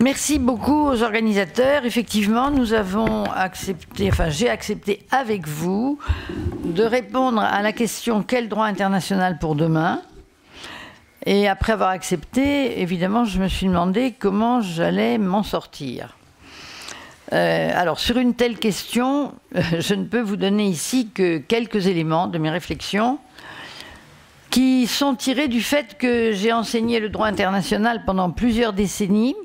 Merci beaucoup aux organisateurs. Effectivement, nous avons accepté, j'ai accepté avec vous de répondre à la question « Quel droit international pour demain ?» Et après avoir accepté, évidemment, je me suis demandé comment j'allais m'en sortir. Alors, sur une telle question, je ne peux vous donner ici que quelques éléments de mes réflexions qui sont tirés du fait que j'ai enseigné le droit international pendant plusieurs décennies,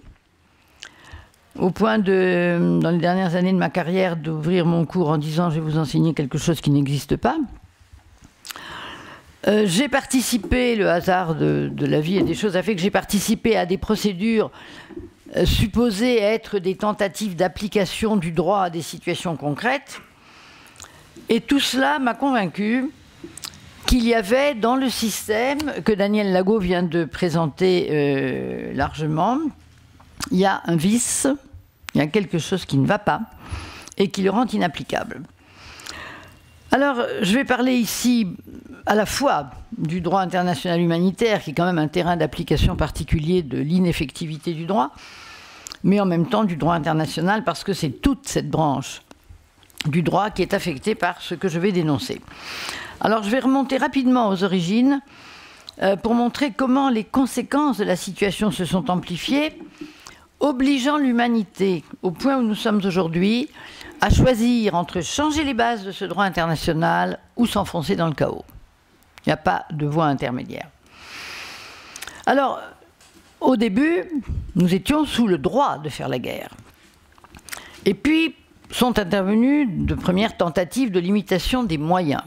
au point de, dans les dernières années de ma carrière, d'ouvrir mon cours en disant « je vais vous enseigner quelque chose qui n'existe pas ». J'ai participé, le hasard de la vie et des choses a fait que j'ai participé à des procédures supposées être des tentatives d'application du droit à des situations concrètes. Et tout cela m'a convaincu qu'il y avait dans le système que Daniel Lago vient de présenter largement, il y a un vice, il y a quelque chose qui ne va pas et qui le rend inapplicable. Alors, je vais parler ici à la fois du droit international humanitaire, qui est quand même un terrain d'application particulier de l'ineffectivité du droit, mais en même temps du droit international, parce que c'est toute cette branche du droit qui est affectée par ce que je vais dénoncer. Alors, je vais remonter rapidement aux origines pour montrer comment les conséquences de la situation se sont amplifiées, obligeant l'humanité, au point où nous sommes aujourd'hui, à choisir entre changer les bases de ce droit international ou s'enfoncer dans le chaos. Il n'y a pas de voie intermédiaire. Alors, au début, nous étions sous le droit de faire la guerre. Et puis, sont intervenues de premières tentatives de limitation des moyens.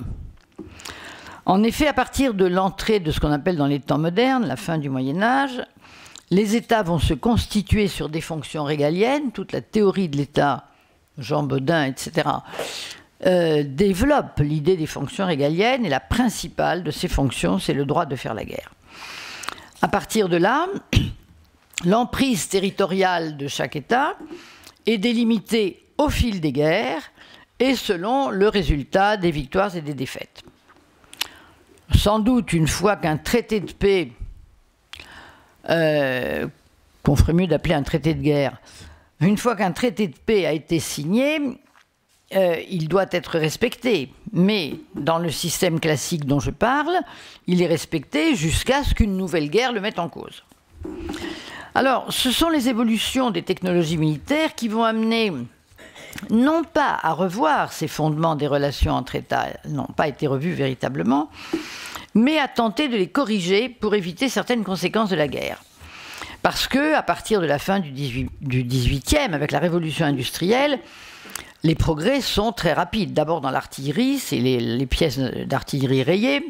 En effet, à partir de l'entrée de ce qu'on appelle dans les temps modernes, la fin du Moyen-Âge, les États vont se constituer sur des fonctions régaliennes. Toute la théorie de l'État, Jean Bodin, etc., développe l'idée des fonctions régaliennes, et la principale de ces fonctions, c'est le droit de faire la guerre. À partir de là, l'emprise territoriale de chaque État est délimitée au fil des guerres et selon le résultat des victoires et des défaites. Sans doute, une fois qu'un traité de paix, qu'on ferait mieux d'appeler un traité de guerre, une fois qu'un traité de paix a été signé, il doit être respecté. Mais dans le système classique dont je parle, il est respecté jusqu'à ce qu'une nouvelle guerre le mette en cause. Alors, ce sont les évolutions des technologies militaires qui vont amener, non pas à revoir ces fondements des relations entre États, n'ont pas été revus véritablement, mais à tenter de les corriger pour éviter certaines conséquences de la guerre. Parce que, à partir de la fin du 18e, avec la révolution industrielle, les progrès sont très rapides. D'abord dans l'artillerie, c'est les pièces d'artillerie rayées,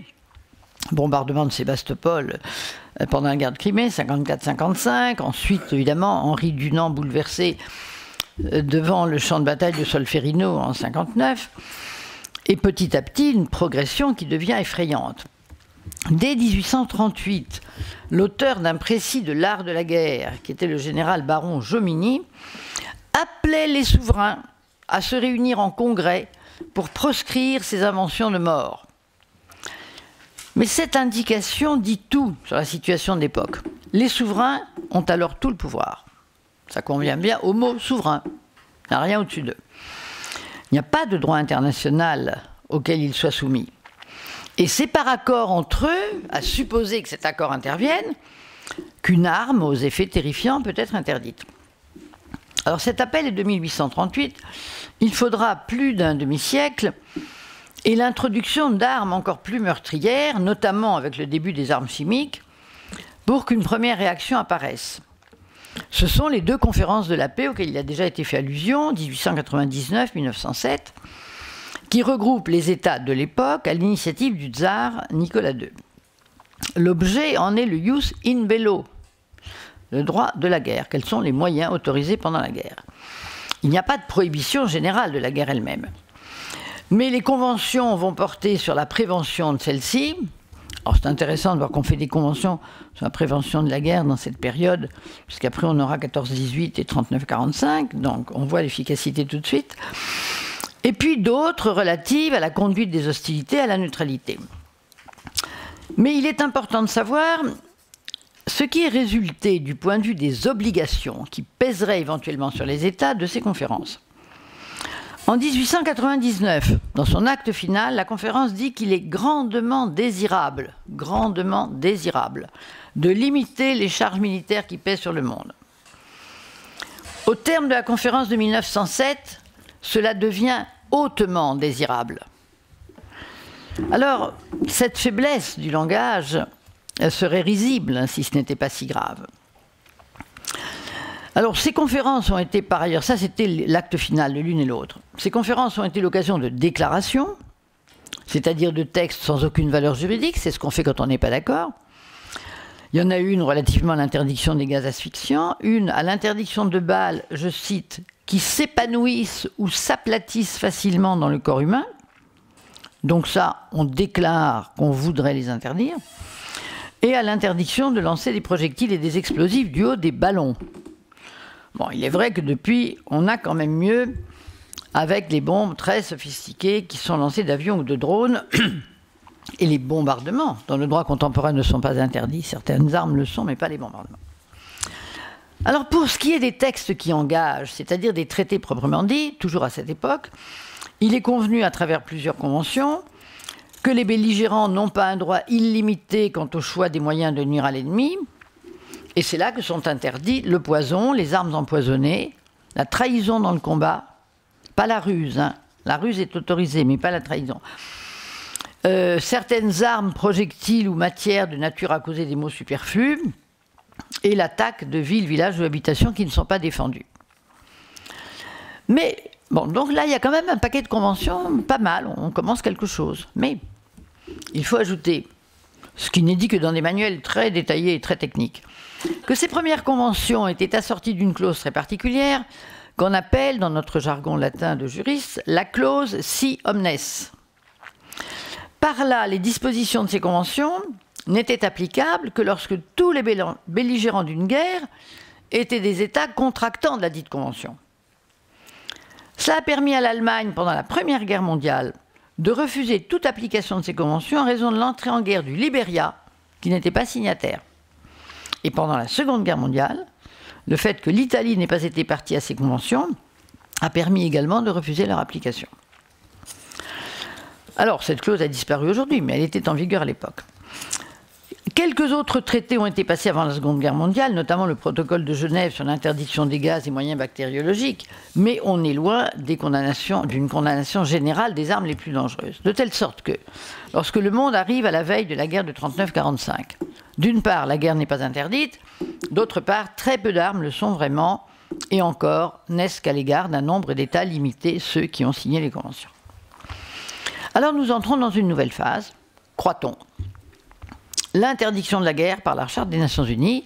bombardement de Sébastopol pendant la guerre de Crimée, 54-55. Ensuite, évidemment, Henri Dunant bouleversé devant le champ de bataille de Solferino en 59. Et petit à petit, une progression qui devient effrayante. Dès 1838, l'auteur d'un précis de l'art de la guerre, qui était le général baron Jomini, appelait les souverains à se réunir en congrès pour proscrire ces inventions de mort. Mais cette indication dit tout sur la situation de l'époque. Les souverains ont alors tout le pouvoir. Ça convient bien au mot souverain. Il n'y a rien au-dessus d'eux. Il n'y a pas de droit international auquel ils soient soumis. Et c'est par accord entre eux, à supposer que cet accord intervienne, qu'une arme aux effets terrifiants peut être interdite. Alors cet appel est de 1838, il faudra plus d'un demi-siècle et l'introduction d'armes encore plus meurtrières, notamment avec le début des armes chimiques, pour qu'une première réaction apparaisse. Ce sont les deux conférences de la paix auxquelles il a déjà été fait allusion, 1899-1907, qui regroupent les États de l'époque à l'initiative du tsar Nicolas II. L'objet en est le jus in bello, le droit de la guerre. Quels sont les moyens autorisés pendant la guerre? Il n'y a pas de prohibition générale de la guerre elle-même. Mais les conventions vont porter sur la prévention de celle-ci. Alors c'est intéressant de voir qu'on fait des conventions sur la prévention de la guerre dans cette période, puisqu'après on aura 14-18 et 39-45, donc on voit l'efficacité tout de suite. Et puis d'autres relatives à la conduite des hostilités, à la neutralité. Mais il est important de savoir ce qui est résulté du point de vue des obligations qui pèseraient éventuellement sur les États de ces conférences. En 1899, dans son acte final, la conférence dit qu'il est grandement désirable de limiter les charges militaires qui pèsent sur le monde. Au terme de la conférence de 1907, cela devient hautement désirable. Alors, cette faiblesse du langage serait risible si ce n'était pas si grave. Alors, ces conférences ont été par ailleurs, ça c'était l'acte final de l'une et l'autre, ces conférences ont été l'occasion de déclarations, c'est-à-dire de textes sans aucune valeur juridique, c'est ce qu'on fait quand on n'est pas d'accord. Il y en a une relativement à l'interdiction des gaz asphyxiants, une à l'interdiction de balles, je cite, qui s'épanouissent ou s'aplatissent facilement dans le corps humain. Donc ça, on déclare qu'on voudrait les interdire. Et à l'interdiction de lancer des projectiles et des explosifs du haut des ballons. Bon, il est vrai que depuis, on a quand même mieux avec les bombes très sophistiquées qui sont lancées d'avions ou de drones. Et les bombardements, dans le droit contemporain, ne sont pas interdits. Certaines armes le sont, mais pas les bombardements. Alors, pour ce qui est des textes qui engagent, c'est-à-dire des traités proprement dits, toujours à cette époque, il est convenu à travers plusieurs conventions que les belligérants n'ont pas un droit illimité quant au choix des moyens de nuire à l'ennemi. Et c'est là que sont interdits le poison, les armes empoisonnées, la trahison dans le combat, pas la ruse. Hein. La ruse est autorisée, mais pas la trahison. Certaines armes, projectiles ou matières de nature à causer des maux superflus, et l'attaque de villes, villages ou habitations qui ne sont pas défendus. Mais, bon, donc là, il y a quand même un paquet de conventions, pas mal, on commence quelque chose. Mais il faut ajouter, ce qui n'est dit que dans des manuels très détaillés et très techniques, que ces premières conventions étaient assorties d'une clause très particulière, qu'on appelle, dans notre jargon latin de juriste, la clause si omnes. Par là, les dispositions de ces conventions n'étaient applicables que lorsque tous les belligérants d'une guerre étaient des États contractants de la dite convention. Cela a permis à l'Allemagne, pendant la Première Guerre mondiale, de refuser toute application de ces conventions en raison de l'entrée en guerre du Libéria, qui n'était pas signataire. Et pendant la Seconde Guerre mondiale, le fait que l'Italie n'ait pas été partie à ces conventions a permis également de refuser leur application. Alors, cette clause a disparu aujourd'hui, mais elle était en vigueur à l'époque. Quelques autres traités ont été passés avant la Seconde Guerre mondiale, notamment le protocole de Genève sur l'interdiction des gaz et moyens bactériologiques, mais on est loin d'une condamnation générale des armes les plus dangereuses. De telle sorte que, lorsque le monde arrive à la veille de la guerre de 39-45, d'une part, la guerre n'est pas interdite, d'autre part, très peu d'armes le sont vraiment, et encore, n'est-ce qu'à l'égard d'un nombre d'États limités, ceux qui ont signé les conventions. Alors nous entrons dans une nouvelle phase, croit-on. L'interdiction de la guerre par la Charte des Nations Unies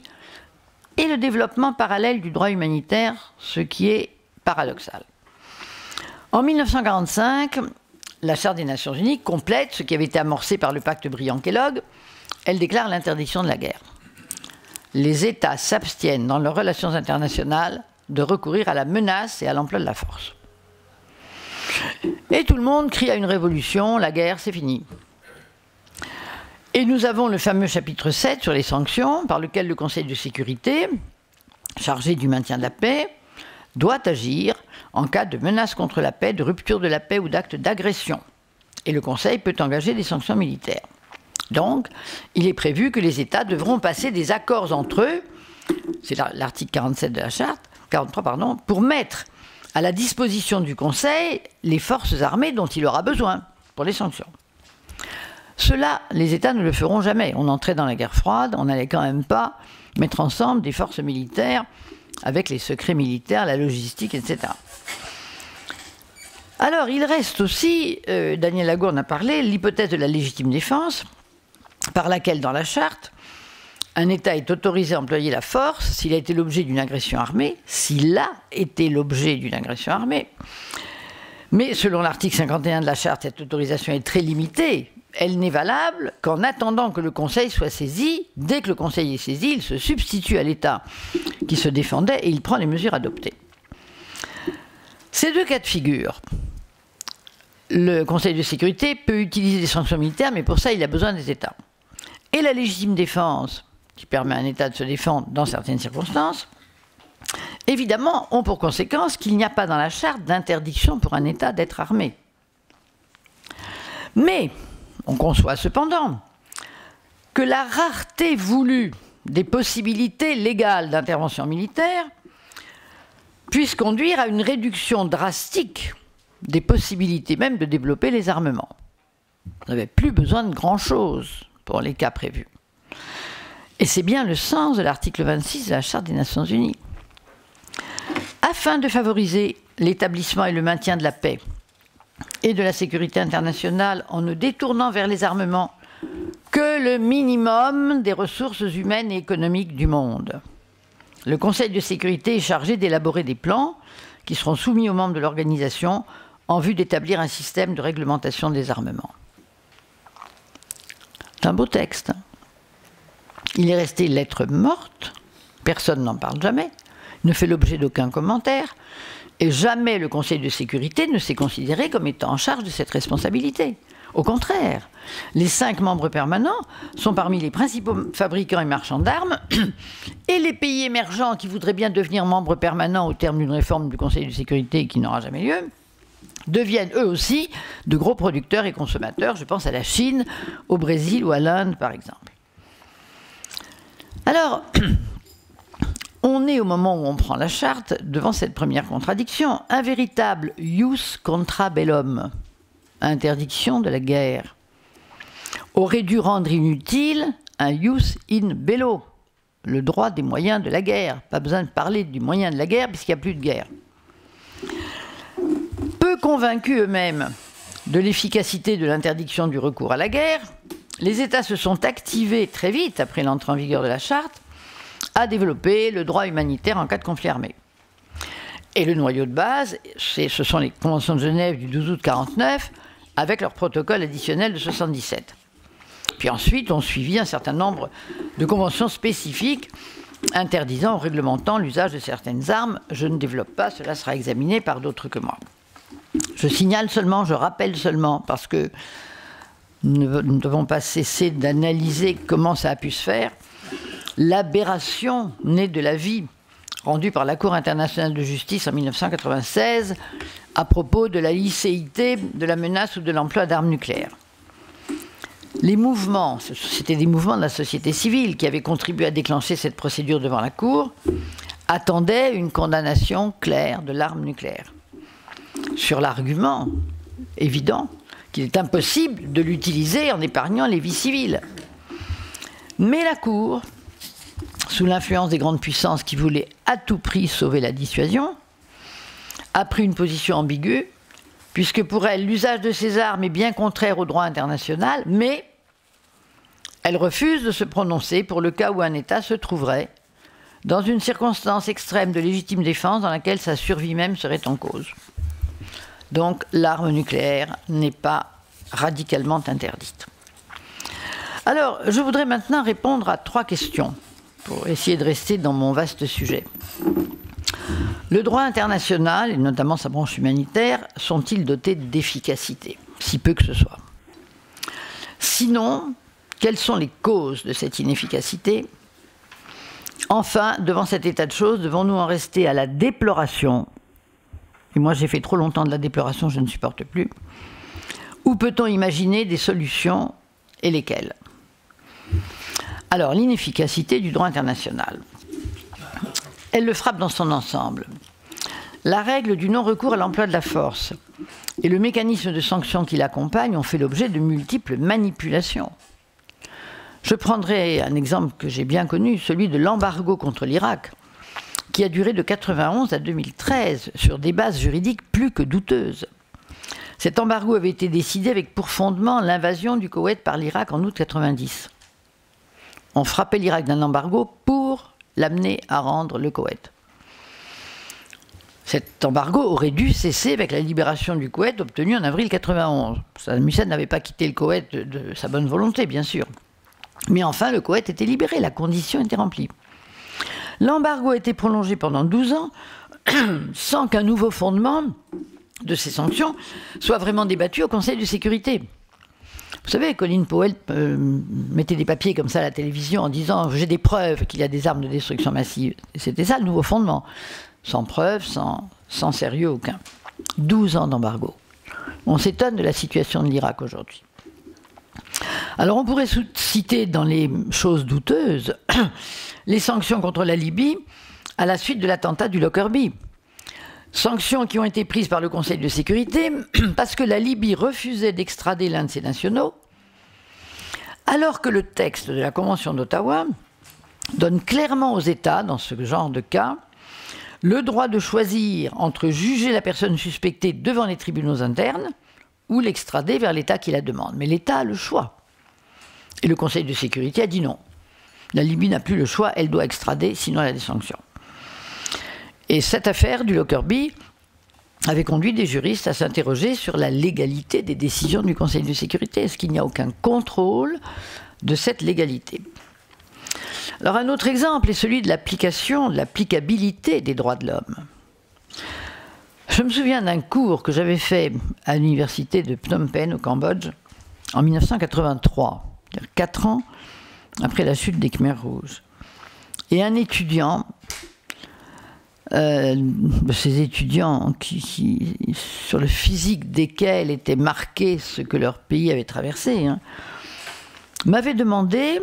et le développement parallèle du droit humanitaire, ce qui est paradoxal. En 1945, la Charte des Nations Unies complète ce qui avait été amorcé par le pacte Briand-Kellogg. Elle déclare l'interdiction de la guerre. Les États s'abstiennent dans leurs relations internationales de recourir à la menace et à l'emploi de la force. Et tout le monde crie à une révolution, la guerre, c'est fini. Et nous avons le fameux chapitre 7 sur les sanctions, par lequel le Conseil de sécurité, chargé du maintien de la paix, doit agir en cas de menace contre la paix, de rupture de la paix ou d'acte d'agression. Et le Conseil peut engager des sanctions militaires. Donc, il est prévu que les États devront passer des accords entre eux, c'est l'article 47 de la Charte, 43, pardon, pour mettre à la disposition du Conseil les forces armées dont il aura besoin pour les sanctions. Cela, les États ne le feront jamais. On entrait dans la guerre froide, on n'allait quand même pas mettre ensemble des forces militaires avec les secrets militaires, la logistique, etc. Alors, il reste aussi, Daniel Lago en a parlé, l'hypothèse de la légitime défense, par laquelle, dans la Charte, un État est autorisé à employer la force s'il a été l'objet d'une agression armée, s'il a été l'objet d'une agression armée. Mais selon l'article 51 de la Charte, cette autorisation est très limitée. Elle n'est valable qu'en attendant que le Conseil soit saisi. Dès que le Conseil est saisi, il se substitue à l'État qui se défendait et il prend les mesures adoptées. Ces deux cas de figure, le Conseil de sécurité peut utiliser des sanctions militaires, mais pour ça, il a besoin des États. Et la légitime défense, qui permet à un État de se défendre dans certaines circonstances, évidemment, ont pour conséquence qu'il n'y a pas dans la charte d'interdiction pour un État d'être armé. Mais on conçoit cependant que la rareté voulue des possibilités légales d'intervention militaire puisse conduire à une réduction drastique des possibilités même de développer les armements. On n'avait plus besoin de grand-chose pour les cas prévus. Et c'est bien le sens de l'article 26 de la Charte des Nations Unies. Afin de favoriser l'établissement et le maintien de la paix et de la sécurité internationale en ne détournant vers les armements que le minimum des ressources humaines et économiques du monde, le Conseil de sécurité est chargé d'élaborer des plans qui seront soumis aux membres de l'organisation en vue d'établir un système de réglementation des armements. C'est un beau texte. Il est resté lettre morte, personne n'en parle jamais, ne fait l'objet d'aucun commentaire, et jamais le Conseil de sécurité ne s'est considéré comme étant en charge de cette responsabilité. Au contraire, les 5 membres permanents sont parmi les principaux fabricants et marchands d'armes, et les pays émergents qui voudraient bien devenir membres permanents au terme d'une réforme du Conseil de sécurité qui n'aura jamais lieu, deviennent eux aussi de gros producteurs et consommateurs. Je pense à la Chine, au Brésil ou à l'Inde, par exemple. Alors, on est au moment où on prend la charte devant cette première contradiction, un véritable ius contra bellum, interdiction de la guerre, aurait dû rendre inutile un ius in bello, le droit des moyens de la guerre. Pas besoin de parler du moyen de la guerre puisqu'il n'y a plus de guerre. Peu convaincus eux-mêmes de l'efficacité de l'interdiction du recours à la guerre, les États se sont activés très vite après l'entrée en vigueur de la charte à développer le droit humanitaire en cas de conflit armé. Et le noyau de base, ce sont les conventions de Genève du 12 août 1949 avec leur protocole additionnel de 1977. Puis ensuite, on suivit un certain nombre de conventions spécifiques interdisant ou réglementant l'usage de certaines armes. Je ne développe pas, cela sera examiné par d'autres que moi. Je signale seulement, je rappelle seulement, parce que nous ne devons pas cesser d'analyser comment ça a pu se faire, l'aberration née de l'avis rendu par la Cour internationale de justice en 1996 à propos de la licéité de la menace ou de l'emploi d'armes nucléaires. Les mouvements, c'était des mouvements de la société civile qui avaient contribué à déclencher cette procédure devant la Cour, attendaient une condamnation claire de l'arme nucléaire, sur l'argument évident qu'il est impossible de l'utiliser en épargnant les vies civiles. Mais la Cour, sous l'influence des grandes puissances qui voulaient à tout prix sauver la dissuasion, a pris une position ambiguë, puisque pour elle, l'usage de ces armes est bien contraire au droit international, mais elle refuse de se prononcer pour le cas où un État se trouverait dans une circonstance extrême de légitime défense dans laquelle sa survie même serait en cause. Donc l'arme nucléaire n'est pas radicalement interdite. Alors, je voudrais maintenant répondre à 3 questions pour essayer de rester dans mon vaste sujet. Le droit international, et notamment sa branche humanitaire, sont-ils dotés d'efficacité, si peu que ce soit? Sinon, quelles sont les causes de cette inefficacité? Enfin, devant cet état de choses, devons-nous en rester à la déploration? Et moi, j'ai fait trop longtemps de la déploration, je ne supporte plus. Ou peut-on imaginer des solutions, et lesquelles? Alors, l'inefficacité du droit international. Elle le frappe dans son ensemble. La règle du non-recours à l'emploi de la force et le mécanisme de sanction qui l'accompagne ont fait l'objet de multiples manipulations. Je prendrai un exemple que j'ai bien connu, celui de l'embargo contre l'Irak, qui a duré de 1991 à 2013 sur des bases juridiques plus que douteuses. Cet embargo avait été décidé avec pour fondement l'invasion du Koweït par l'Irak en août 1990. On frappait l'Irak d'un embargo pour l'amener à rendre le Koweït. Cet embargo aurait dû cesser avec la libération du Koweït obtenue en avril 1991. Saddam Hussein n'avait pas quitté le Koweït de sa bonne volonté, bien sûr. Mais enfin, le Koweït était libéré, la condition était remplie. L'embargo a été prolongé pendant 12 ans sans qu'un nouveau fondement de ces sanctions soit vraiment débattu au Conseil de sécurité. Vous savez, Colin Powell mettait des papiers comme ça à la télévision en disant « j'ai des preuves qu'il y a des armes de destruction massive ». C'était ça le nouveau fondement. Sans preuve, sans sérieux aucun. 12 ans d'embargo. On s'étonne de la situation de l'Irak aujourd'hui. Alors on pourrait citer dans les choses douteuses les sanctions contre la Libye à la suite de l'attentat du Lockerbie. Sanctions qui ont été prises par le Conseil de sécurité parce que la Libye refusait d'extrader l'un de ses nationaux, alors que le texte de la Convention d'Ottawa donne clairement aux États, dans ce genre de cas, le droit de choisir entre juger la personne suspectée devant les tribunaux internes ou l'extrader vers l'État qui la demande. Mais l'État a le choix. Et le Conseil de sécurité a dit non. La Libye n'a plus le choix, elle doit extrader, sinon elle a des sanctions. Et cette affaire du Lockerbie avait conduit des juristes à s'interroger sur la légalité des décisions du Conseil de sécurité. Est-ce qu'il n'y a aucun contrôle de cette légalité? Alors un autre exemple est celui de l'application, de l'applicabilité des droits de l'homme. Je me souviens d'un cours que j'avais fait à l'université de Phnom Penh au Cambodge en 1983, c'est-à-dire 4 ans après la chute des Khmers rouges. Et un étudiant, de ces étudiants sur le physique desquels était marqué ce que leur pays avait traversé, m'avait demandé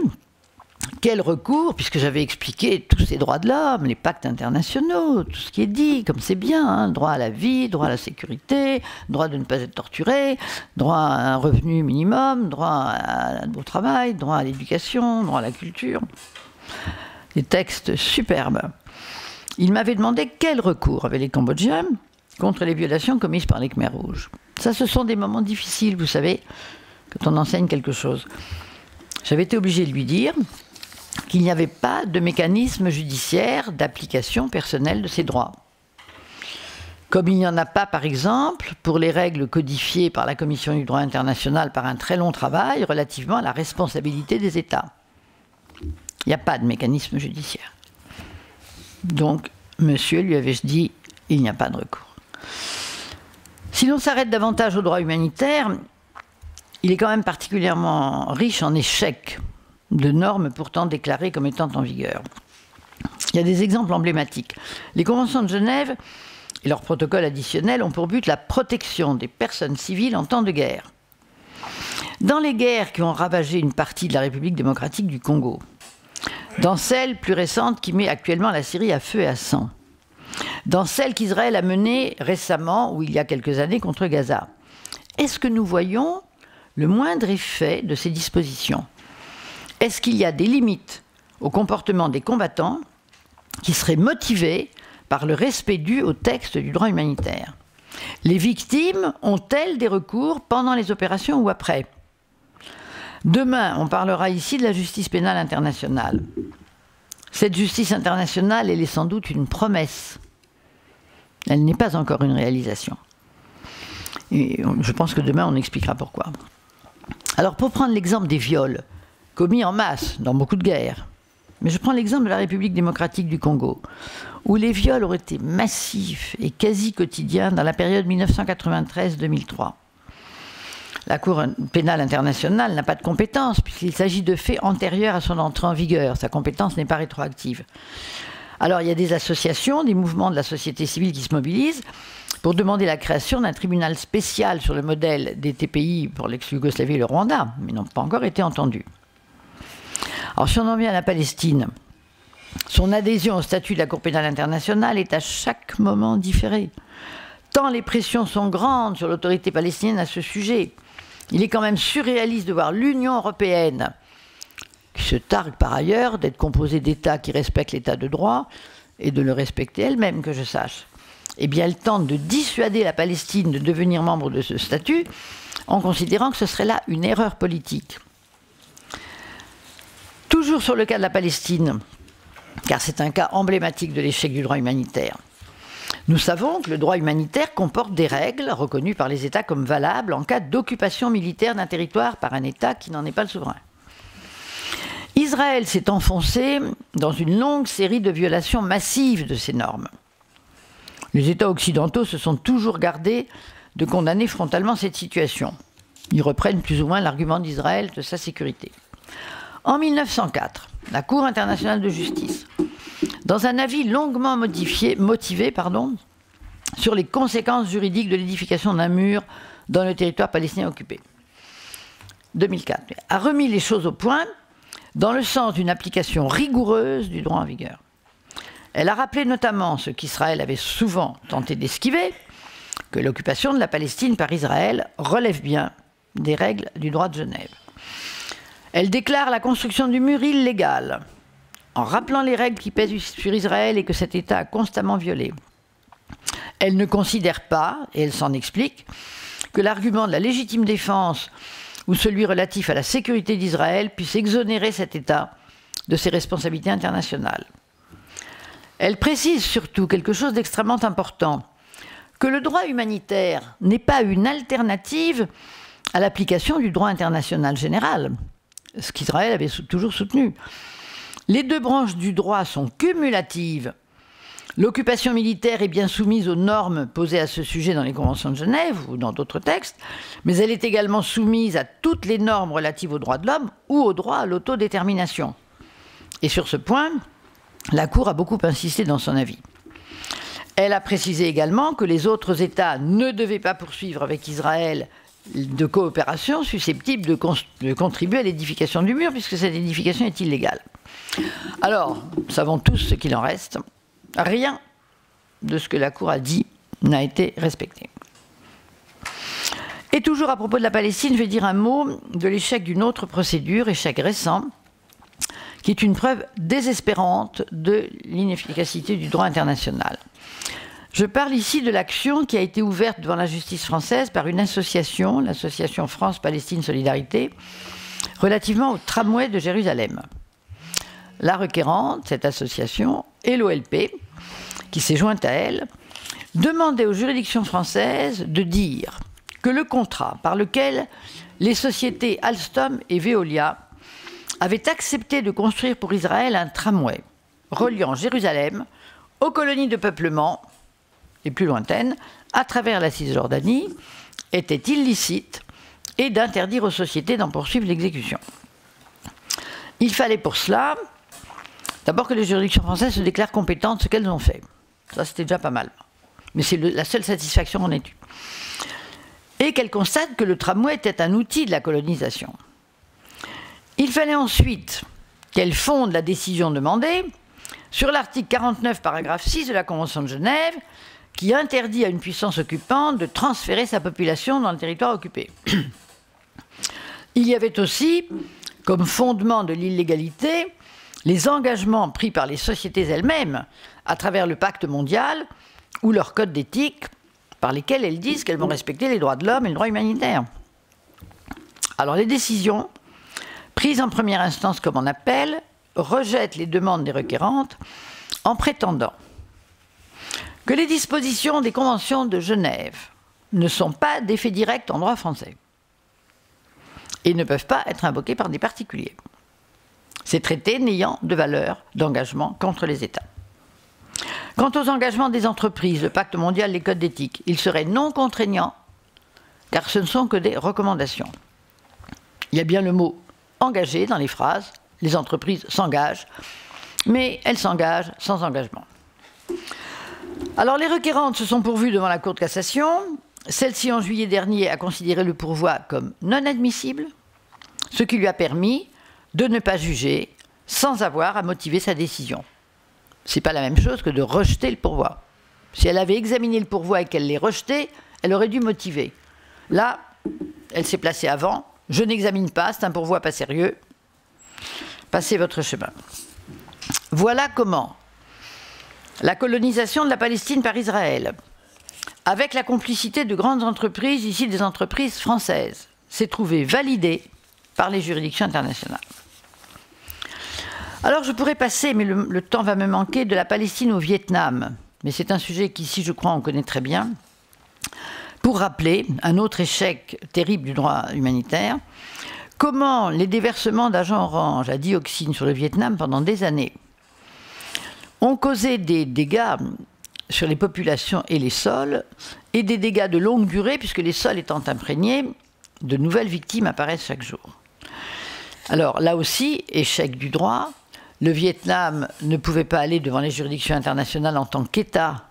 quel recours, puisque j'avais expliqué tous ces droits de l'homme, les pactes internationaux, tout ce qui est dit, comme c'est bien, droit à la vie, droit à la sécurité, droit de ne pas être torturé, droit à un revenu minimum, droit au travail, droit à l'éducation, droit à la culture. Des textes superbes. Il m'avait demandé quel recours avaient les Cambodgiens contre les violations commises par les Khmers rouges. Ça, ce sont des moments difficiles, vous savez, quand on enseigne quelque chose. J'avais été obligé de lui dire qu'il n'y avait pas de mécanisme judiciaire d'application personnelle de ces droits. Comme il n'y en a pas, par exemple, pour les règles codifiées par la Commission du droit international par un très long travail relativement à la responsabilité des États. Il n'y a pas de mécanisme judiciaire. Donc, monsieur, lui avais-je dit, il n'y a pas de recours. Si l'on s'arrête davantage au droit humanitaire, il est quand même particulièrement riche en échecs de normes pourtant déclarées comme étant en vigueur. Il y a des exemples emblématiques. Les conventions de Genève et leurs protocoles additionnels ont pour but la protection des personnes civiles en temps de guerre. Dans les guerres qui ont ravagé une partie de la République démocratique du Congo, dans celle plus récente qui met actuellement la Syrie à feu et à sang, dans celle qu'Israël a menée récemment, ou il y a quelques années, contre Gaza, est-ce que nous voyons le moindre effet de ces dispositions? Est-ce qu'il y a des limites au comportement des combattants qui seraient motivés par le respect dû au texte du droit humanitaire? Les victimes ont-elles des recours pendant les opérations ou après? Demain, on parlera ici de la justice pénale internationale. Cette justice internationale, elle est sans doute une promesse. Elle n'est pas encore une réalisation. Et je pense que demain, on expliquera pourquoi. Alors, pour prendre l'exemple des viols commis en masse dans beaucoup de guerres, mais je prends l'exemple de la République démocratique du Congo, où les viols ont été massifs et quasi quotidiens dans la période 1993-2003. La Cour pénale internationale n'a pas de compétence puisqu'il s'agit de faits antérieurs à son entrée en vigueur. Sa compétence n'est pas rétroactive. Alors il y a des associations, des mouvements de la société civile qui se mobilisent pour demander la création d'un tribunal spécial sur le modèle des TPI pour l'ex-Yougoslavie et le Rwanda, mais n'ont pas encore été entendus. Alors si on en vient à la Palestine, son adhésion au statut de la Cour pénale internationale est à chaque moment différée. Tant les pressions sont grandes sur l'autorité palestinienne à ce sujet. Il est quand même surréaliste de voir l'Union européenne, qui se targue par ailleurs d'être composée d'États qui respectent l'État de droit et de le respecter elle-même, que je sache. Eh bien, elle tente de dissuader la Palestine de devenir membre de ce statut en considérant que ce serait là une erreur politique. Toujours sur le cas de la Palestine, car c'est un cas emblématique de l'échec du droit humanitaire. Nous savons que le droit humanitaire comporte des règles reconnues par les États comme valables en cas d'occupation militaire d'un territoire par un État qui n'en est pas le souverain. Israël s'est enfoncé dans une longue série de violations massives de ces normes. Les États occidentaux se sont toujours gardés de condamner frontalement cette situation. Ils reprennent plus ou moins l'argument d'Israël de sa sécurité. En 1904, la Cour internationale de justice, dans un avis longuement motivé sur les conséquences juridiques de l'édification d'un mur dans le territoire palestinien occupé, 2004, a remis les choses au point dans le sens d'une application rigoureuse du droit en vigueur. Elle a rappelé notamment ce qu'Israël avait souvent tenté d'esquiver, que l'occupation de la Palestine par Israël relève bien des règles du droit de Genève. Elle déclare la construction du mur illégale, en rappelant les règles qui pèsent sur Israël et que cet État a constamment violées. Elle ne considère pas, et elle s'en explique, que l'argument de la légitime défense ou celui relatif à la sécurité d'Israël puisse exonérer cet État de ses responsabilités internationales. Elle précise surtout quelque chose d'extrêmement important, que le droit humanitaire n'est pas une alternative à l'application du droit international général, ce qu'Israël avait toujours soutenu. Les deux branches du droit sont cumulatives. L'occupation militaire est bien soumise aux normes posées à ce sujet dans les conventions de Genève ou dans d'autres textes, mais elle est également soumise à toutes les normes relatives aux droits de l'homme ou au droit à l'autodétermination. Et sur ce point, la Cour a beaucoup insisté dans son avis. Elle a précisé également que les autres États ne devaient pas poursuivre avec Israël de coopération susceptible de contribuer à l'édification du mur, puisque cette édification est illégale. Alors, nous savons tous ce qu'il en reste. Rien de ce que la Cour a dit n'a été respecté. Et toujours à propos de la Palestine, je vais dire un mot de l'échec d'une autre procédure, échec récent, qui est une preuve désespérante de l'inefficacité du droit international. Je parle ici de l'action qui a été ouverte devant la justice française par une association, l'association France-Palestine Solidarité, relativement au tramway de Jérusalem. La requérante, cette association, et l'OLP, qui s'est jointe à elle, demandait aux juridictions françaises de dire que le contrat par lequel les sociétés Alstom et Veolia avaient accepté de construire pour Israël un tramway reliant Jérusalem aux colonies de peuplement les plus lointaines, à travers la Cisjordanie, était illicite et d'interdire aux sociétés d'en poursuivre l'exécution. Il fallait pour cela, d'abord que les juridictions françaises se déclarent compétentes de ce qu'elles ont fait. Ça, c'était déjà pas mal. Mais c'est la seule satisfaction qu'on ait eue. Et qu'elles constatent que le tramway était un outil de la colonisation. Il fallait ensuite qu'elles fondent la décision demandée sur l'article 49, paragraphe 6 de la Convention de Genève, qui interdit à une puissance occupante de transférer sa population dans le territoire occupé. Il y avait aussi, comme fondement de l'illégalité, les engagements pris par les sociétés elles-mêmes à travers le pacte mondial ou leur code d'éthique par lesquels elles disent qu'elles vont respecter les droits de l'homme et le droit humanitaire. Alors les décisions, prises en première instance comme en appel, rejettent les demandes des requérantes en prétendant que les dispositions des conventions de Genève ne sont pas d'effet direct en droit français et ne peuvent pas être invoqués par des particuliers. Ces traités n'ayant de valeur d'engagement contre les États. Quant aux engagements des entreprises, le pacte mondial, les codes d'éthique, ils seraient non contraignants car ce ne sont que des recommandations. Il y a bien le mot « engagé » dans les phrases, les entreprises s'engagent, mais elles s'engagent sans engagement. Alors les requérantes se sont pourvues devant la Cour de cassation. Celle-ci, en juillet dernier, a considéré le pourvoi comme non admissible, ce qui lui a permis de ne pas juger sans avoir à motiver sa décision. Ce n'est pas la même chose que de rejeter le pourvoi. Si elle avait examiné le pourvoi et qu'elle l'ait rejeté, elle aurait dû motiver. Là, elle s'est placée avant. Je n'examine pas, c'est un pourvoi pas sérieux. Passez votre chemin. Voilà comment la colonisation de la Palestine par Israël, avec la complicité de grandes entreprises, ici des entreprises françaises, s'est trouvée validée par les juridictions internationales. Alors je pourrais passer, mais le temps va me manquer, de la Palestine au Vietnam, mais c'est un sujet qu'ici, je crois, on connaît très bien, pour rappeler un autre échec terrible du droit humanitaire, comment les déversements d'agents orange à dioxine sur le Vietnam pendant des années ont causé des dégâts sur les populations et les sols, et des dégâts de longue durée, puisque les sols étant imprégnés, de nouvelles victimes apparaissent chaque jour. Alors là aussi, échec du droit. Le Vietnam ne pouvait pas aller devant les juridictions internationales en tant qu'État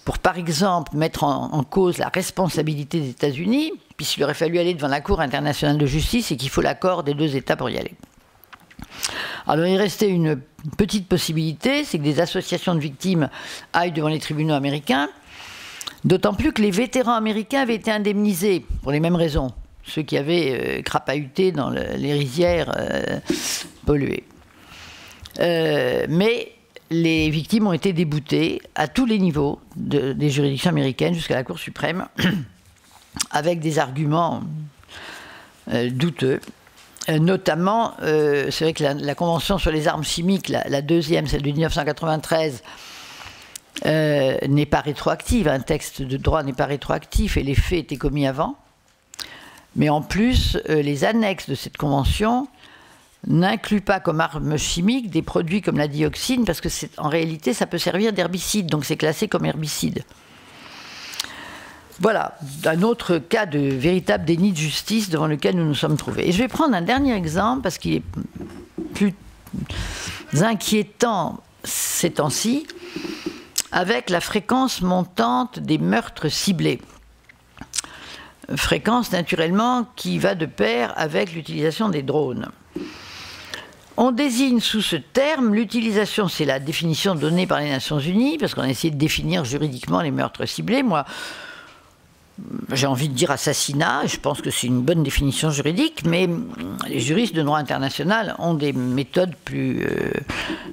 pour, par exemple, mettre en cause la responsabilité des États-Unis, puisqu'il aurait fallu aller devant la Cour internationale de justice et qu'il faut l'accord des 2 États pour y aller. Alors il restait une petite possibilité, c'est que des associations de victimes aillent devant les tribunaux américains, d'autant plus que les vétérans américains avaient été indemnisés pour les mêmes raisons, ceux qui avaient crapahuté dans les rizières polluées. Mais les victimes ont été déboutées à tous les niveaux des juridictions américaines jusqu'à la Cour suprême, avec des arguments douteux. Notamment, c'est vrai que la Convention sur les armes chimiques, la deuxième, celle de 1993, n'est pas rétroactive. Un texte de droit n'est pas rétroactif et les faits étaient commis avant. Mais en plus, les annexes de cette convention n'incluent pas comme armes chimiques des produits comme la dioxine, parce que en réalité, ça peut servir d'herbicide, donc c'est classé comme herbicide. Voilà, un autre cas de véritable déni de justice devant lequel nous nous sommes trouvés. Et je vais prendre un dernier exemple, parce qu'il est plus inquiétant ces temps-ci, avec la fréquence montante des meurtres ciblés. Fréquence, naturellement, qui va de pair avec l'utilisation des drones. On désigne sous ce terme l'utilisation, c'est la définition donnée par les Nations Unies, parce qu'on a essayé de définir juridiquement les meurtres ciblés. Moi, j'ai envie de dire assassinat, je pense que c'est une bonne définition juridique, mais les juristes de droit international ont des méthodes plus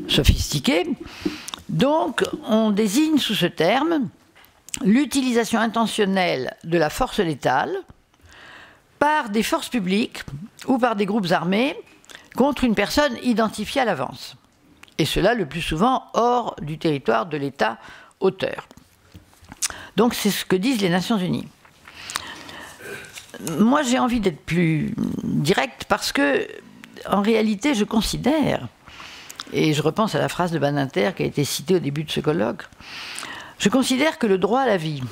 sophistiquées. Donc, on désigne sous ce terme l'utilisation intentionnelle de la force létale par des forces publiques ou par des groupes armés contre une personne identifiée à l'avance. Et cela, le plus souvent, hors du territoire de l'État auteur. Donc, c'est ce que disent les Nations Unies. Moi, j'ai envie d'être plus direct parce que, en réalité, je considère, et je repense à la phrase de Badinter qui a été citée au début de ce colloque, je considère que le droit à la vie,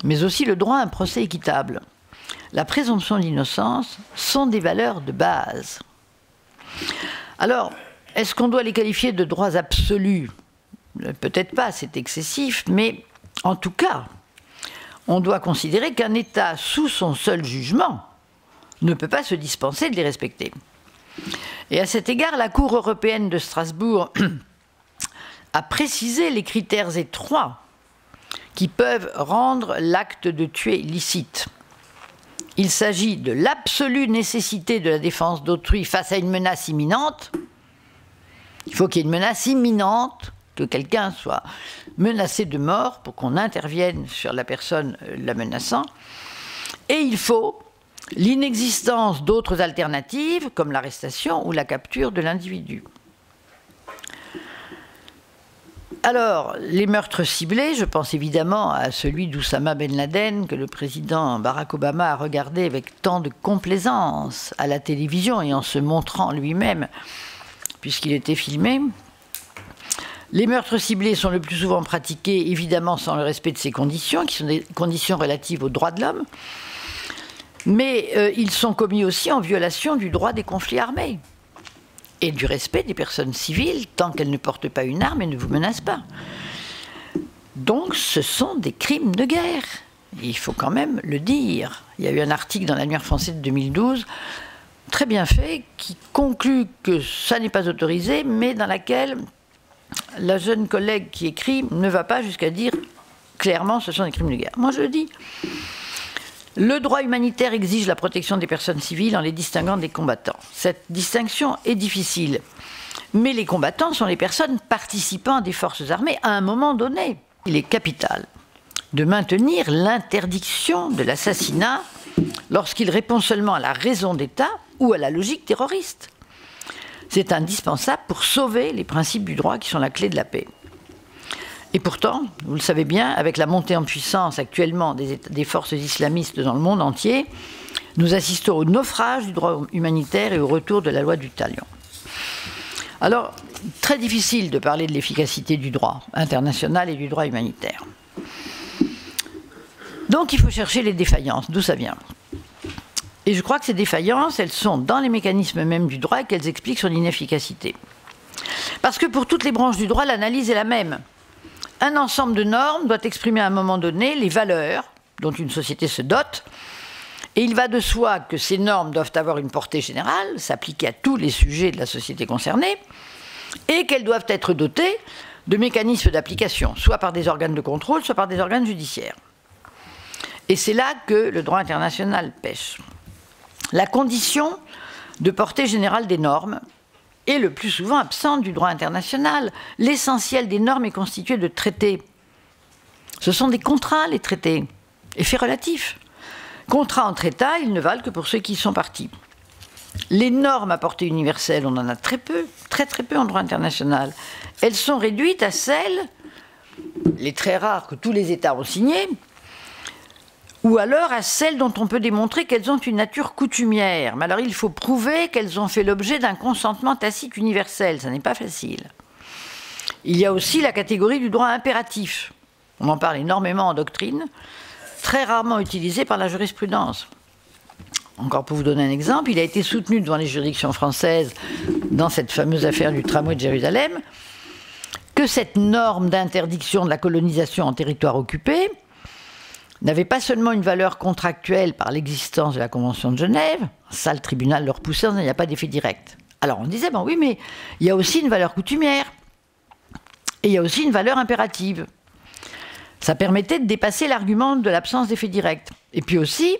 mais aussi le droit à un procès équitable, la présomption d'innocence, sont des valeurs de base. Alors, est-ce qu'on doit les qualifier de droits absolus? Peut-être pas, c'est excessif, mais en tout cas, on doit considérer qu'un État, sous son seul jugement, ne peut pas se dispenser de les respecter. Et à cet égard, la Cour européenne de Strasbourg a précisé les critères étroits qui peuvent rendre l'acte de tuer licite. Il s'agit de l'absolue nécessité de la défense d'autrui face à une menace imminente. Il faut qu'il y ait une menace imminente, que quelqu'un soit menacé de mort pour qu'on intervienne sur la personne la menaçant. Et il faut l'inexistence d'autres alternatives, comme l'arrestation ou la capture de l'individu. Alors, les meurtres ciblés, je pense évidemment à celui d'Oussama Ben Laden, que le président Barack Obama a regardé avec tant de complaisance à la télévision et en se montrant lui-même, puisqu'il était filmé. Les meurtres ciblés sont le plus souvent pratiqués, évidemment, sans le respect de ces conditions, qui sont des conditions relatives aux droits de l'homme, mais ils sont commis aussi en violation du droit des conflits armés et du respect des personnes civiles tant qu'elles ne portent pas une arme et ne vous menacent pas. Donc ce sont des crimes de guerre. Il faut quand même le dire. Il y a eu un article dans l'Annuaire français de 2012, très bien fait, qui conclut que ça n'est pas autorisé, mais dans laquelle la jeune collègue qui écrit ne va pas jusqu'à dire clairement ce sont des crimes de guerre. Moi je le dis. Le droit humanitaire exige la protection des personnes civiles en les distinguant des combattants. Cette distinction est difficile, mais les combattants sont les personnes participant à des forces armées à un moment donné. Il est capital de maintenir l'interdiction de l'assassinat lorsqu'il répond seulement à la raison d'État ou à la logique terroriste. C'est indispensable pour sauver les principes du droit qui sont la clé de la paix. Et pourtant, vous le savez bien, avec la montée en puissance actuellement des forces islamistes dans le monde entier, nous assistons au naufrage du droit humanitaire et au retour de la loi du talion. Alors, très difficile de parler de l'efficacité du droit international et du droit humanitaire. Donc il faut chercher les défaillances, d'où ça vient. Et je crois que ces défaillances, elles sont dans les mécanismes mêmes du droit et qu'elles expliquent son inefficacité. Parce que pour toutes les branches du droit, l'analyse est la même. Un ensemble de normes doit exprimer à un moment donné les valeurs dont une société se dote. Et il va de soi que ces normes doivent avoir une portée générale, s'appliquer à tous les sujets de la société concernée, et qu'elles doivent être dotées de mécanismes d'application, soit par des organes de contrôle, soit par des organes judiciaires. Et c'est là que le droit international pêche. La condition de portée générale des normes est le plus souvent absente du droit international. L'essentiel des normes est constitué de traités. Ce sont des contrats, les traités, effets relatifs. Contrats entre États, ils ne valent que pour ceux qui y sont partis. Les normes à portée universelle, on en a très peu, très peu en droit international. Elles sont réduites à celles, les très rares que tous les États ont signées, ou alors à celles dont on peut démontrer qu'elles ont une nature coutumière. Mais alors il faut prouver qu'elles ont fait l'objet d'un consentement tacite universel. Ça n'est pas facile. Il y a aussi la catégorie du droit impératif. On en parle énormément en doctrine, très rarement utilisé par la jurisprudence. Encore pour vous donner un exemple, il a été soutenu devant les juridictions françaises dans cette fameuse affaire du tramway de Jérusalem que cette norme d'interdiction de la colonisation en territoire occupé n'avait pas seulement une valeur contractuelle par l'existence de la Convention de Genève, ça le tribunal leur poussait en disant il n'y a pas d'effet direct. Alors on disait, bon oui, mais il y a aussi une valeur coutumière, et il y a aussi une valeur impérative. Ça permettait de dépasser l'argument de l'absence d'effet direct. Et puis aussi,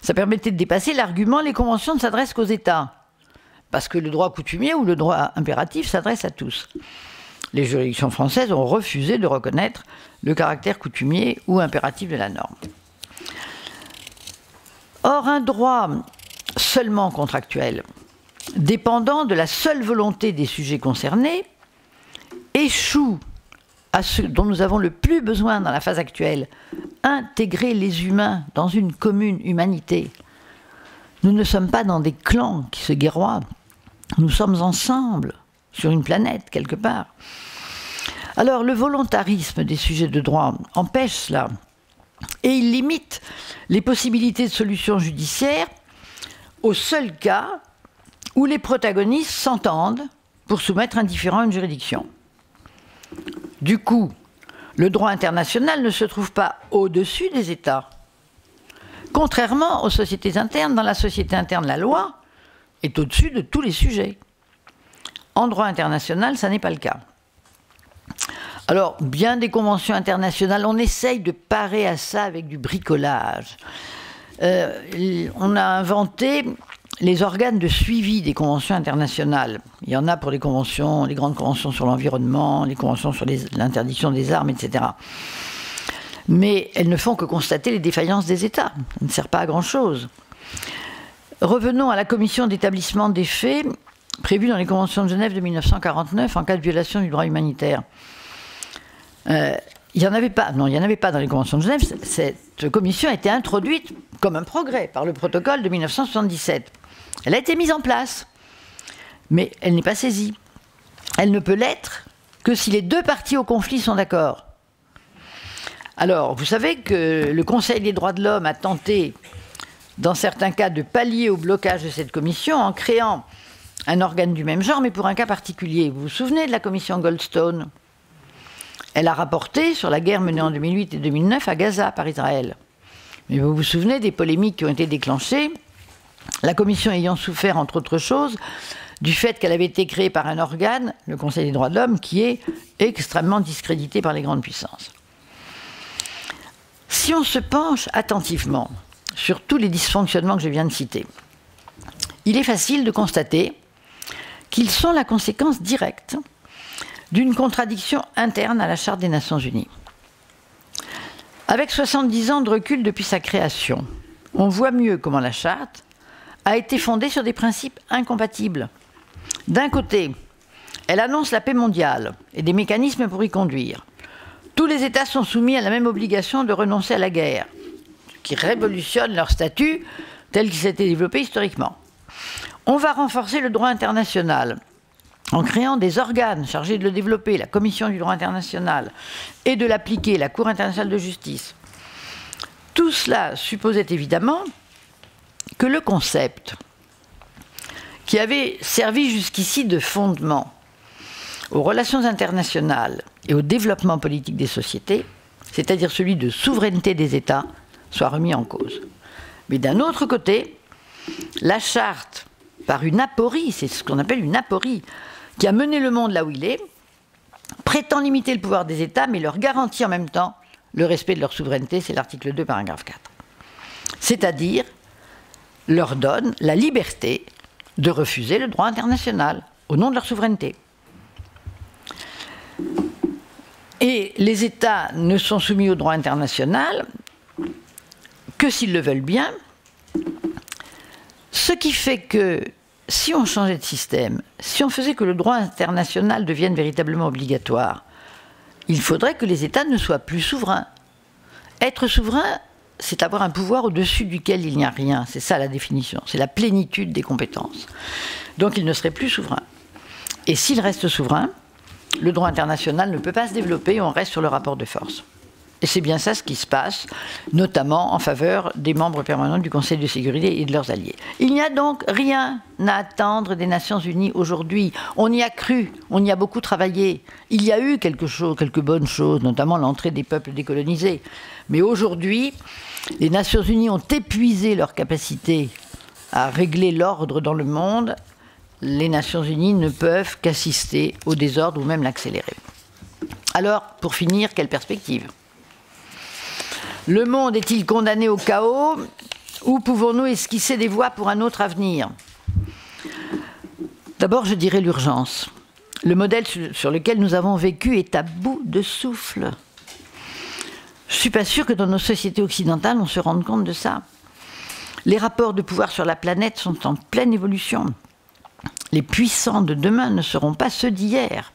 ça permettait de dépasser l'argument les conventions ne s'adressent qu'aux États, parce que le droit coutumier ou le droit impératif s'adresse à tous. Les juridictions françaises ont refusé de reconnaître le caractère coutumier ou impératif de la norme. Or, un droit seulement contractuel, dépendant de la seule volonté des sujets concernés, échoue à ce dont nous avons le plus besoin dans la phase actuelle, intégrer les humains dans une commune humanité. Nous ne sommes pas dans des clans qui se guerroient, nous sommes ensemble, sur une planète, quelque part. Alors, le volontarisme des sujets de droit empêche cela, et il limite les possibilités de solution judiciaire au seul cas où les protagonistes s'entendent pour soumettre un différend à une juridiction. Du coup, le droit international ne se trouve pas au-dessus des États. Contrairement aux sociétés internes, dans la société interne, la loi est au-dessus de tous les sujets. En droit international, ça n'est pas le cas. Alors, bien des conventions internationales, on essaye de parer à ça avec du bricolage. On a inventé les organes de suivi des conventions internationales. Il y en a pour les conventions, les grandes conventions sur l'environnement, les conventions sur l'interdiction des armes, etc. Mais elles ne font que constater les défaillances des États. Ça ne sert pas à grand-chose. Revenons à la commission d'établissement des faits prévue dans les conventions de Genève de 1949 en cas de violation du droit humanitaire. Il n'y en avait pas dans les conventions de Genève. Cette commission a été introduite comme un progrès par le protocole de 1977. Elle a été mise en place, mais elle n'est pas saisie. Elle ne peut l'être que si les deux parties au conflit sont d'accord. Alors, vous savez que le Conseil des droits de l'homme a tenté, dans certains cas, de pallier au blocage de cette commission en créant un organe du même genre, mais pour un cas particulier. Vous vous souvenez de la commission Goldstone ? Elle a rapporté sur la guerre menée en 2008 et 2009 à Gaza par Israël. Mais vous vous souvenez des polémiques qui ont été déclenchées, la commission ayant souffert, entre autres choses, du fait qu'elle avait été créée par un organe, le Conseil des droits de l'homme, qui est extrêmement discrédité par les grandes puissances. Si on se penche attentivement sur tous les dysfonctionnements que je viens de citer, il est facile de constater qu'ils sont la conséquence directe d'une contradiction interne à la Charte des Nations Unies. Avec 70 ans de recul depuis sa création, on voit mieux comment la Charte a été fondée sur des principes incompatibles. D'un côté, elle annonce la paix mondiale et des mécanismes pour y conduire. Tous les États sont soumis à la même obligation de renoncer à la guerre, ce qui révolutionne leur statut tel qu'il s'était développé historiquement. On va renforcer le droit international en créant des organes chargés de le développer, la Commission du droit international, et de l'appliquer, la Cour internationale de justice. Tout cela supposait évidemment que le concept qui avait servi jusqu'ici de fondement aux relations internationales et au développement politique des sociétés, c'est-à-dire celui de souveraineté des États, soit remis en cause. Mais d'un autre côté, la charte, par une aporie, c'est ce qu'on appelle une aporie, qui a mené le monde là où il est, prétend limiter le pouvoir des États, mais leur garantit en même temps le respect de leur souveraineté, c'est l'article 2, paragraphe 4. C'est-à-dire, leur donne la liberté de refuser le droit international au nom de leur souveraineté. Et les États ne sont soumis au droit international que s'ils le veulent bien, ce qui fait que si on changeait de système, si on faisait que le droit international devienne véritablement obligatoire, il faudrait que les États ne soient plus souverains. Être souverain, c'est avoir un pouvoir au-dessus duquel il n'y a rien. C'est ça la définition. C'est la plénitude des compétences. Donc ils ne seraient plus souverains. Et s'ils restent souverains, le droit international ne peut pas se développer, on reste sur le rapport de force. Et c'est bien ça ce qui se passe, notamment en faveur des membres permanents du Conseil de sécurité et de leurs alliés. Il n'y a donc rien à attendre des Nations Unies aujourd'hui. On y a cru, on y a beaucoup travaillé. Il y a eu quelques bonnes choses, notamment l'entrée des peuples décolonisés. Mais aujourd'hui, les Nations Unies ont épuisé leur capacité à régler l'ordre dans le monde. Les Nations Unies ne peuvent qu'assister au désordre ou même l'accélérer. Alors, pour finir, quelle perspective ? Le monde est-il condamné au chaos ou pouvons-nous esquisser des voies pour un autre avenir ? D'abord, je dirais l'urgence. Le modèle sur lequel nous avons vécu est à bout de souffle. Je ne suis pas sûre que dans nos sociétés occidentales, on se rende compte de ça. Les rapports de pouvoir sur la planète sont en pleine évolution. Les puissants de demain ne seront pas ceux d'hier.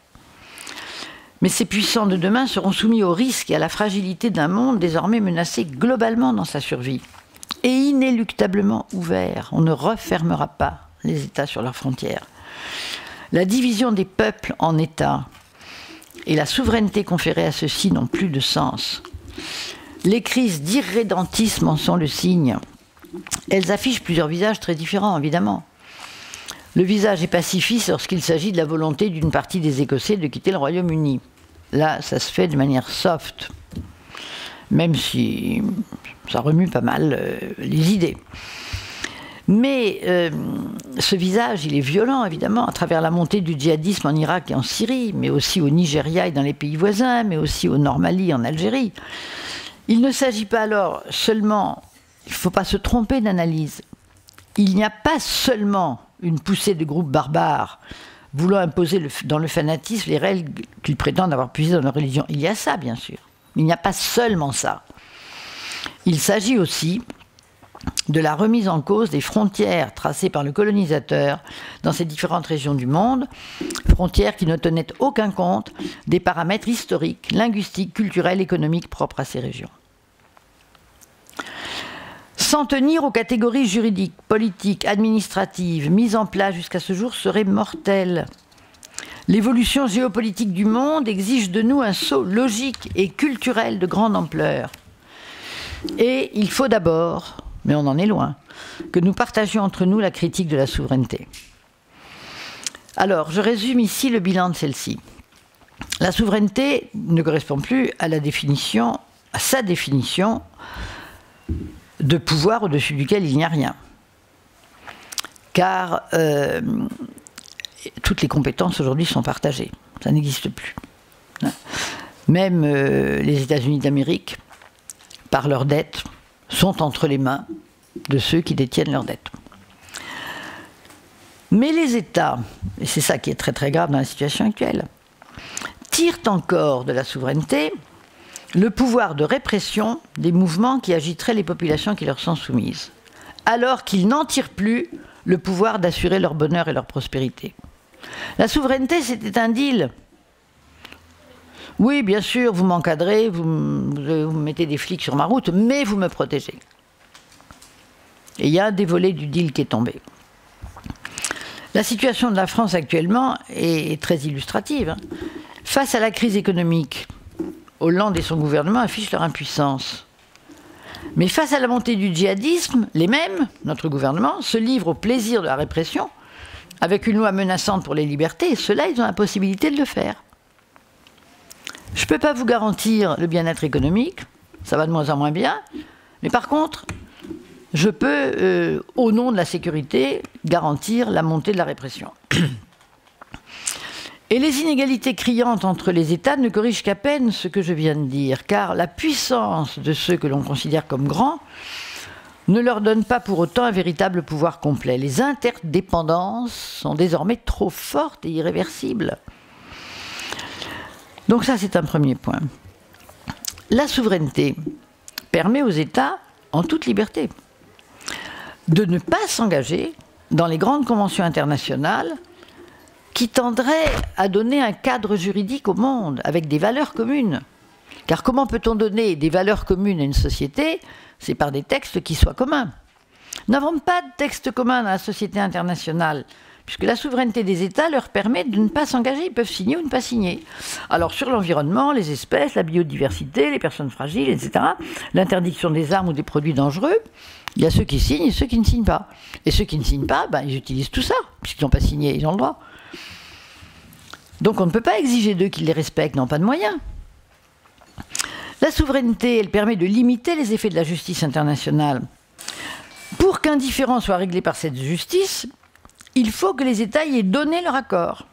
Mais ces puissants de demain seront soumis au risque et à la fragilité d'un monde désormais menacé globalement dans sa survie et inéluctablement ouvert. On ne refermera pas les États sur leurs frontières. La division des peuples en États et la souveraineté conférée à ceux-ci n'ont plus de sens. Les crises d'irrédentisme en sont le signe. Elles affichent plusieurs visages très différents, évidemment. Le visage est pacifiste lorsqu'il s'agit de la volonté d'une partie des Écossais de quitter le Royaume-Uni. Là, ça se fait de manière soft, même si ça remue pas mal les idées. Mais ce visage, il est violent, évidemment, à travers la montée du djihadisme en Irak et en Syrie, mais aussi au Nigeria et dans les pays voisins, mais aussi au Nord Mali, en Algérie. Il ne s'agit pas alors seulement, il ne faut pas se tromper d'analyse, il n'y a pas seulement une poussée de groupes barbares voulant imposer dans le fanatisme les règles qu'ils prétendent avoir puisées dans leur religion. Il y a ça, bien sûr. Mais il n'y a pas seulement ça. Il s'agit aussi de la remise en cause des frontières tracées par le colonisateur dans ces différentes régions du monde, frontières qui ne tenaient aucun compte des paramètres historiques, linguistiques, culturels, économiques propres à ces régions. S'en tenir aux catégories juridiques, politiques, administratives mises en place jusqu'à ce jour serait mortel. L'évolution géopolitique du monde exige de nous un saut logique et culturel de grande ampleur. Et il faut d'abord, mais on en est loin, que nous partagions entre nous la critique de la souveraineté. Alors, je résume ici le bilan de celle-ci. La souveraineté ne correspond plus à sa définition de pouvoir au-dessus duquel il n'y a rien. Car toutes les compétences aujourd'hui sont partagées. Ça n'existe plus. Même les États-Unis d'Amérique, par leurs dettes, sont entre les mains de ceux qui détiennent leurs dettes. Mais les États, et c'est ça qui est très très grave dans la situation actuelle, tirent encore de la souveraineté le pouvoir de répression des mouvements qui agiteraient les populations qui leur sont soumises, alors qu'ils n'en tirent plus le pouvoir d'assurer leur bonheur et leur prospérité. La souveraineté, c'était un deal. Oui, bien sûr, vous m'encadrez, vous mettez des flics sur ma route, mais vous me protégez. Et il y a un des volets du deal qui est tombé. La situation de la France actuellement est très illustrative. Face à la crise économique, Hollande et son gouvernement affichent leur impuissance. Mais face à la montée du djihadisme, les mêmes, notre gouvernement, se livrent au plaisir de la répression, avec une loi menaçante pour les libertés, et ceux-là, ils ont la possibilité de le faire. Je ne peux pas vous garantir le bien-être économique, ça va de moins en moins bien, mais par contre, je peux, au nom de la sécurité, garantir la montée de la répression. Et les inégalités criantes entre les États ne corrigent qu'à peine ce que je viens de dire, car la puissance de ceux que l'on considère comme grands ne leur donne pas pour autant un véritable pouvoir complet. Les interdépendances sont désormais trop fortes et irréversibles. Donc ça, c'est un premier point. La souveraineté permet aux États, en toute liberté, de ne pas s'engager dans les grandes conventions internationales qui tendraient à donner un cadre juridique au monde, avec des valeurs communes. Car comment peut-on donner des valeurs communes à une société? C'est par des textes qui soient communs. Nous n'avons pas de texte commun dans la société internationale, puisque la souveraineté des États leur permet de ne pas s'engager, ils peuvent signer ou ne pas signer. Alors sur l'environnement, les espèces, la biodiversité, les personnes fragiles, etc., l'interdiction des armes ou des produits dangereux, il y a ceux qui signent et ceux qui ne signent pas. Et ceux qui ne signent pas, ben, ils utilisent tout ça, puisqu'ils n'ont pas signé, ils ont le droit. Donc on ne peut pas exiger d'eux qu'ils les respectent, n'ont pas de moyens. La souveraineté, elle permet de limiter les effets de la justice internationale. Pour qu'un différend soit réglé par cette justice, il faut que les États y aient donné leur accord.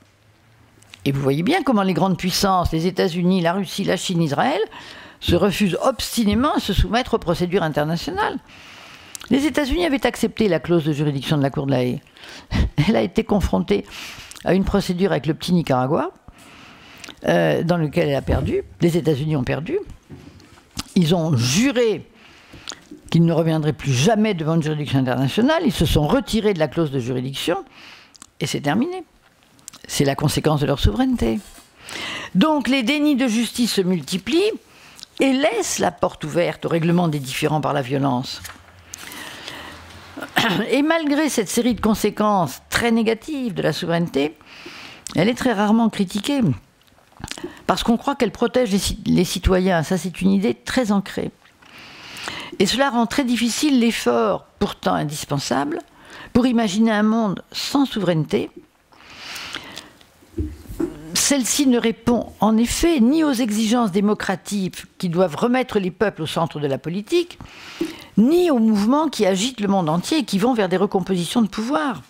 Et vous voyez bien comment les grandes puissances, les États-Unis, la Russie, la Chine, Israël, se refusent obstinément à se soumettre aux procédures internationales. Les États-Unis avaient accepté la clause de juridiction de la Cour de la Haye. Elle a été confrontée à une procédure avec le petit Nicaragua, dans lequel elle a perdu. Les États-Unis ont perdu. Ils ont juré qu'ils ne reviendraient plus jamais devant une juridiction internationale. Ils se sont retirés de la clause de juridiction et c'est terminé. C'est la conséquence de leur souveraineté. Donc les dénis de justice se multiplient et laissent la porte ouverte au règlement des différends par la violence. Et malgré cette série de conséquences très négatives de la souveraineté, elle est très rarement critiquée. Parce qu'on croit qu'elle protège les citoyens. Ça, c'est une idée très ancrée. Et cela rend très difficile l'effort, pourtant indispensable, pour imaginer un monde sans souveraineté. Celle-ci ne répond en effet ni aux exigences démocratiques qui doivent remettre les peuples au centre de la politique, ni aux mouvements qui agitent le monde entier et qui vont vers des recompositions de pouvoir.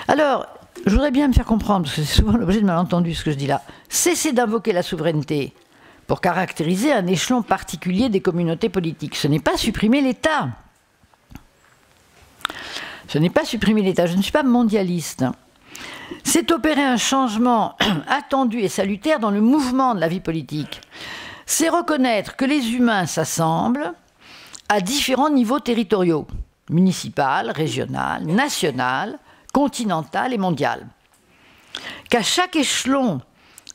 Alors, je voudrais bien me faire comprendre, parce que c'est souvent l'objet de malentendus ce que je dis là. Cessez d'invoquer la souveraineté pour caractériser un échelon particulier des communautés politiques. Ce n'est pas supprimer l'État. Ce n'est pas supprimer l'État. Je ne suis pas mondialiste. C'est opérer un changement attendu et salutaire dans le mouvement de la vie politique. C'est reconnaître que les humains s'assemblent à différents niveaux territoriaux, municipal, régional, national, continental et mondial. Qu'à chaque échelon,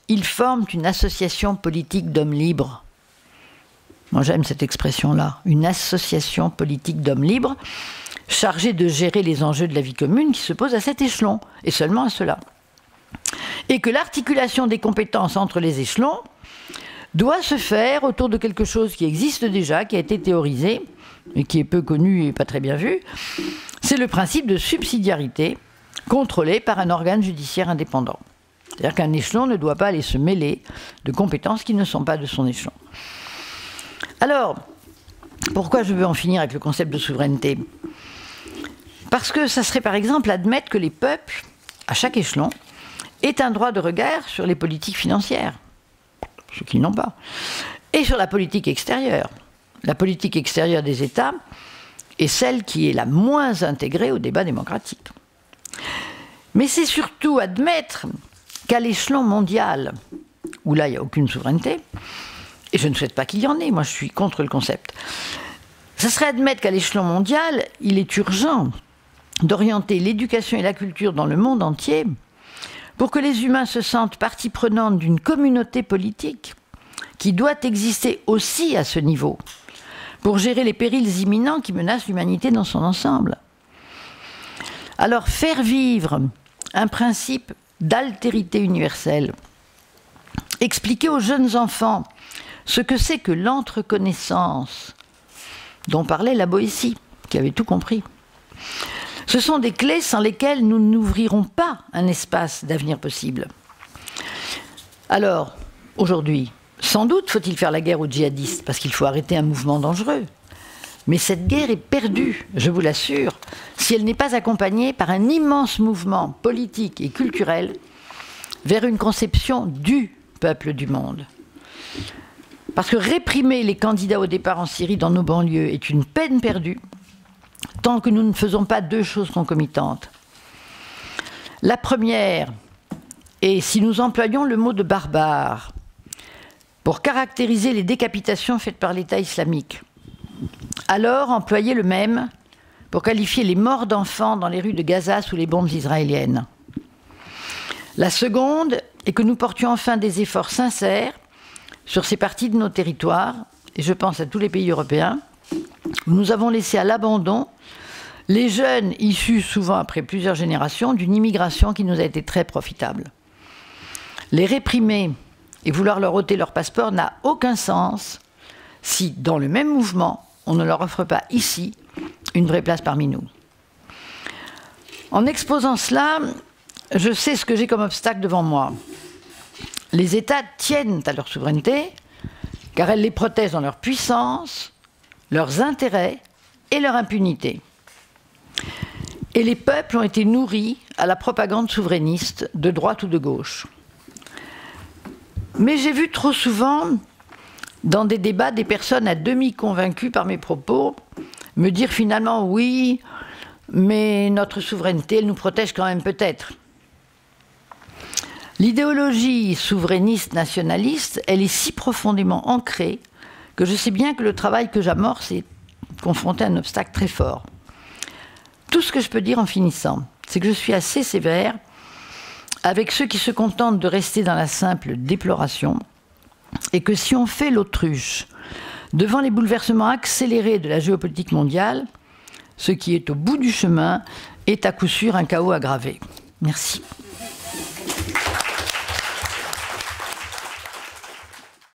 ils forment une association politique d'hommes libres. Moi j'aime cette expression-là, une association politique d'hommes libres, chargée de gérer les enjeux de la vie commune qui se posent à cet échelon, et seulement à cela. Et que l'articulation des compétences entre les échelons doit se faire autour de quelque chose qui existe déjà, qui a été théorisé, et qui est peu connu et pas très bien vu. C'est le principe de subsidiarité, contrôlé par un organe judiciaire indépendant. C'est-à-dire qu'un échelon ne doit pas aller se mêler de compétences qui ne sont pas de son échelon. Alors, pourquoi je veux en finir avec le concept de souveraineté? Parce que ça serait par exemple admettre que les peuples, à chaque échelon, aient un droit de regard sur les politiques financières, ce qu'ils n'ont pas, et sur la politique extérieure. La politique extérieure des États est celle qui est la moins intégrée au débat démocratique. Mais c'est surtout admettre qu'à l'échelon mondial, où là il n'y a aucune souveraineté, et je ne souhaite pas qu'il y en ait, moi je suis contre le concept, ça serait admettre qu'à l'échelon mondial, il est urgent d'orienter l'éducation et la culture dans le monde entier pour que les humains se sentent partie prenante d'une communauté politique qui doit exister aussi à ce niveau pour gérer les périls imminents qui menacent l'humanité dans son ensemble. Alors faire vivre un principe d'altérité universelle, expliquer aux jeunes enfants ce que c'est que l'entreconnaissance dont parlait la Boétie, qui avait tout compris. Ce sont des clés sans lesquelles nous n'ouvrirons pas un espace d'avenir possible. Alors, aujourd'hui, sans doute faut-il faire la guerre aux djihadistes, parce qu'il faut arrêter un mouvement dangereux. Mais cette guerre est perdue, je vous l'assure, si elle n'est pas accompagnée par un immense mouvement politique et culturel vers une conception du peuple du monde. Parce que réprimer les candidats au départ en Syrie dans nos banlieues est une peine perdue, tant que nous ne faisons pas deux choses concomitantes. La première, et si nous employons le mot de barbare pour caractériser les décapitations faites par l'État islamique, alors employer le même pour qualifier les morts d'enfants dans les rues de Gaza sous les bombes israéliennes. La seconde est que nous portions enfin des efforts sincères sur ces parties de nos territoires, et je pense à tous les pays européens, où nous avons laissé à l'abandon les jeunes issus souvent après plusieurs générations d'une immigration qui nous a été très profitable. Les réprimer et vouloir leur ôter leur passeport n'a aucun sens si, dans le même mouvement, on ne leur offre pas ici une vraie place parmi nous. En exposant cela, je sais ce que j'ai comme obstacle devant moi. Les États tiennent à leur souveraineté, car elles les protègent dans leur puissance, leurs intérêts et leur impunité. Et les peuples ont été nourris à la propagande souverainiste, de droite ou de gauche. Mais j'ai vu trop souvent, dans des débats, des personnes à demi convaincues par mes propos, me dire finalement « oui, mais notre souveraineté, elle nous protège quand même peut-être ». L'idéologie souverainiste nationaliste, elle est si profondément ancrée que je sais bien que le travail que j'amorce est confronté à un obstacle très fort. Tout ce que je peux dire en finissant, c'est que je suis assez sévère avec ceux qui se contentent de rester dans la simple déploration et que si on fait l'autruche devant les bouleversements accélérés de la géopolitique mondiale, ce qui est au bout du chemin est à coup sûr un chaos aggravé. Merci.